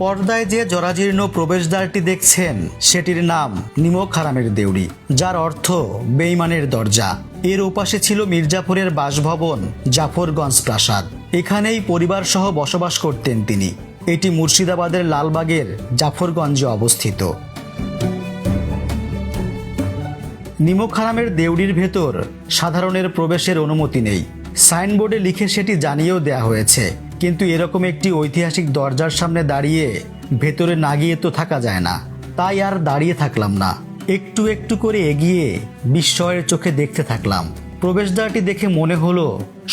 পর্দায় যে জরাজীর্ণ প্রবেশদ্বারটি দেখছেন সেটির নাম নিমক হারামের দেউড়ি, যার অর্থ বেঈমানের দরজা। এর ওপাশে ছিল মির্জাপুরের বাসভবন জাফরগঞ্জ প্রাসাদ। এখানেই পরিবার সহ বসবাস করতেন তিনি। এটি মুর্শিদাবাদের লালবাগের জাফরগঞ্জে অবস্থিত। নিমক হারামের দেউড়ির ভেতর সাধারণের প্রবেশের অনুমতি নেই। সাইনবোর্ডে লিখে সেটি জানিয়েও দেয়া হয়েছে, কিন্তু এরকম একটি ঐতিহাসিক দরজার সামনে দাঁড়িয়ে ভেতরে না গিয়ে তো থাকা যায় না। তাই আর দাঁড়িয়ে থাকলাম না, একটু একটু করে এগিয়ে বিস্ময়ের চোখে দেখতে থাকলাম। প্রবেশদ্বারটি দেখে মনে হলো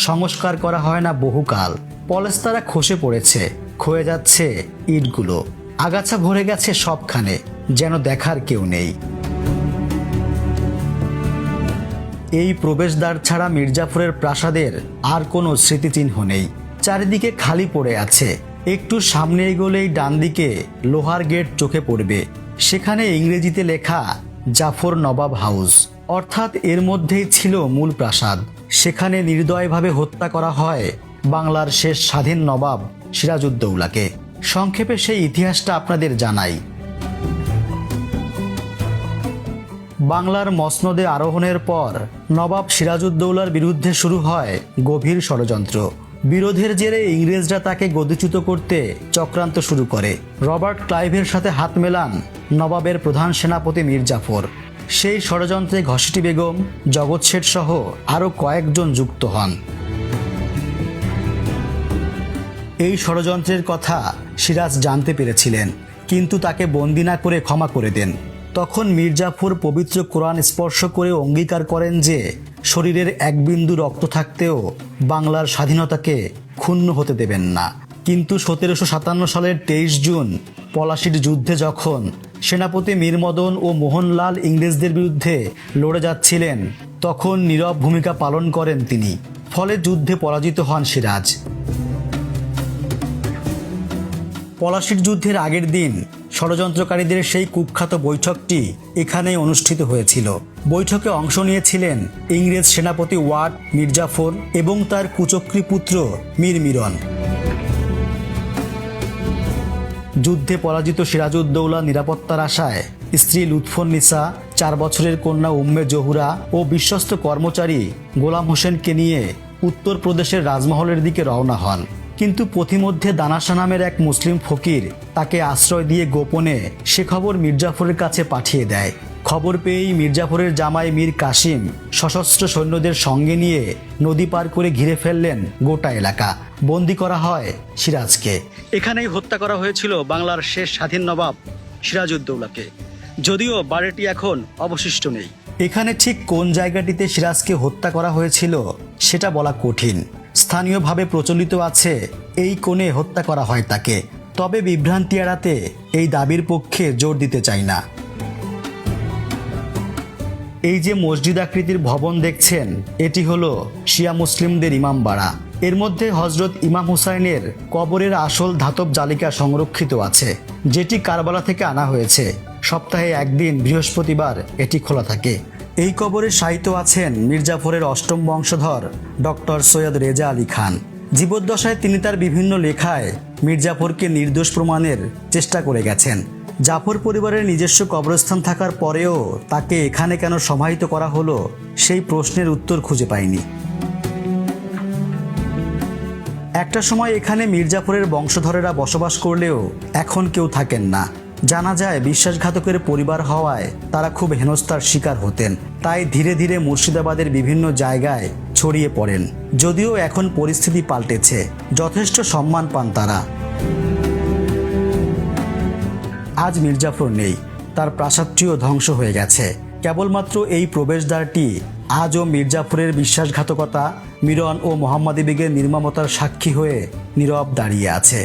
সংস্কার করা হয় না বহুকাল। পলেস্তারা খসে পড়েছে, ক্ষয়ে যাচ্ছে ইটগুলো, আগাছা ভরে গেছে সবখানে, যেন দেখার কেউ নেই। এই প্রবেশদ্বার ছাড়া মির্জাপুরের প্রাসাদের আর কোনো স্মৃতিচিহ্ন নেই। চারিদিকে খালি পড়ে আছে। একটু সামনে এগোলেই ডান দিকে লোহার গেট চোখে পড়বে। সেখানে ইংরেজিতে লেখা জাফর নবাব হাউস, অর্থাৎ এর মধ্যেই ছিল মূল প্রাসাদ। সেখানে নির্দয়ভাবে হত্যা করা হয় বাংলার শেষ স্বাধীন নবাব সিরাজউদ্দৌলাকে। সংক্ষেপে সেই ইতিহাসটা আপনাদের জানাই। বাংলার মসনদে আরোহণের পর নবাব সিরাজউদ্দৌলার বিরুদ্ধে শুরু হয় গভীর ষড়যন্ত্র। বিরোধের জেরে ইংরেজরা তাকে গদিচ্যুত করতে চক্রান্ত শুরু করে। রবার্ট ক্লাইভের সাথে হাত মেলান নবাবের প্রধান সেনাপতি মীর জাফর। সেই ষড়যন্ত্রে ঘসেটি বেগম, জগৎ শেঠ সহ আরও কয়েকজন যুক্ত হন। এই ষড়যন্ত্রের কথা সিরাজ জানতে পেরেছিলেন, কিন্তু তাকে বন্দী না করে ক্ষমা করে দেন। তখন মীর জাফর পবিত্র কোরআন স্পর্শ করে অঙ্গীকার করেন যে শরীরের এক বিন্দু রক্ত থাকতেও বাংলার স্বাধীনতাকে ক্ষুণ্ণ হতে দেবেন না। কিন্তু 1757 সালের 23 জুন পলাশীর যুদ্ধে যখন সেনাপতি মীর মদন ও মোহনলাল ইংরেজদের বিরুদ্ধে লড়ে যাচ্ছিলেন, তখন নীরব ভূমিকা পালন করেন তিনি। ফলে যুদ্ধে পরাজিত হন সিরাজ। পলাশীর যুদ্ধের আগের দিন ষড়যন্ত্রকারীদের সেই কুখ্যাত বৈঠকটি এখানেই অনুষ্ঠিত হয়েছিল। বৈঠকে অংশ নিয়েছিলেন ইংরেজ সেনাপতি ওয়াট মির্জাফর এবং তার কুচক্রী পুত্র মীর মিরন। যুদ্ধে পরাজিত সিরাজউদ্দৌলা নিরাপত্তার আশায় স্ত্রী লুৎফুন্নিসা, 4 বছরের কন্যা উম্মে জহুরা ও বিশ্বস্ত কর্মচারী গোলাম হোসেনকে নিয়ে উত্তরপ্রদেশের রাজমহলের দিকে রওনা হন। কিন্তু পথিমধ্যে দানাশা নামের এক মুসলিম ফকির তাকে আশ্রয় দিয়ে গোপনে সে খবর মির্জাফরের কাছে পাঠিয়ে দেয়। খবর পেয়েই মির্জাফরের জামাই মীর কাসিম সশস্ত্র সৈন্যদের সঙ্গে নিয়ে নদী পার করে ঘিরে ফেললেন গোটা এলাকা। বন্দী করা হয় সিরাজকে। এখানেই হত্যা করা হয়েছিল বাংলার শেষ স্বাধীন নবাব সিরাজউদ্দৌলাকে, যদিও বাড়িটি এখন অবশিষ্ট নেই। এখানে ঠিক কোন জায়গাটিতে সিরাজকে হত্যা করা হয়েছিল সেটা বলা কঠিন। স্থানীয়ভাবে প্রচলিত আছে এই কোণে হত্যা করা হয় তাকে, তবে বিভ্রান্তি এড়াতে এই দাবির পক্ষে জোর দিতে চাই না। এই যে মসজিদ আকৃতির ভবন দেখছেন, এটি হলো শিয়া মুসলিমদের ইমামবাড়া। এর মধ্যে হজরত ইমাম হুসাইনের কবরের আসল ধাতব জালিকা সংরক্ষিত আছে, যেটি কারবালা থেকে আনা হয়েছে। সপ্তাহে একদিন বৃহস্পতিবার এটি খোলা থাকে। এই কবরে শায়িত আছেন মির্জাফরের অষ্টম বংশধর ডক্টর সৈয়দ রেজা আলী খান। জীবদ্দশায় তিনি তার বিভিন্ন লেখায় মির্জাফরকে নির্দোষ প্রমাণের চেষ্টা করে গেছেন। জাফর পরিবারের নিজস্ব কবরস্থান থাকার পরেও তাকে এখানে কেন সমাহিত করা হলো, সেই প্রশ্নের উত্তর খুঁজে পায়নি। একটা সময় এখানে মির্জাফরের বংশধরেরা বসবাস করলেও এখন কেউ থাকেন না। জানা যায় বিশ্বাসঘাতকের পরিবার হওয়ায় তারা খুব হেনস্থার শিকার হতেন। তাই ধীরে ধীরে মুর্শিদাবাদের বিভিন্ন জায়গায় ছড়িয়ে পড়েন। যদিও এখন পরিস্থিতি পাল্টেছে, যথেষ্ট সম্মান পান তারা। আজ মির্জাফর নেই, তার প্রাসাদটিও ধ্বংস হয়ে গেছে। কেবলমাত্র এই প্রবেশদ্বারটি আজও মির্জাফরের বিশ্বাসঘাতকতা, মিরন ও মোহাম্মদী বেগের নির্মমতার সাক্ষী হয়ে নীরব দাঁড়িয়ে আছে।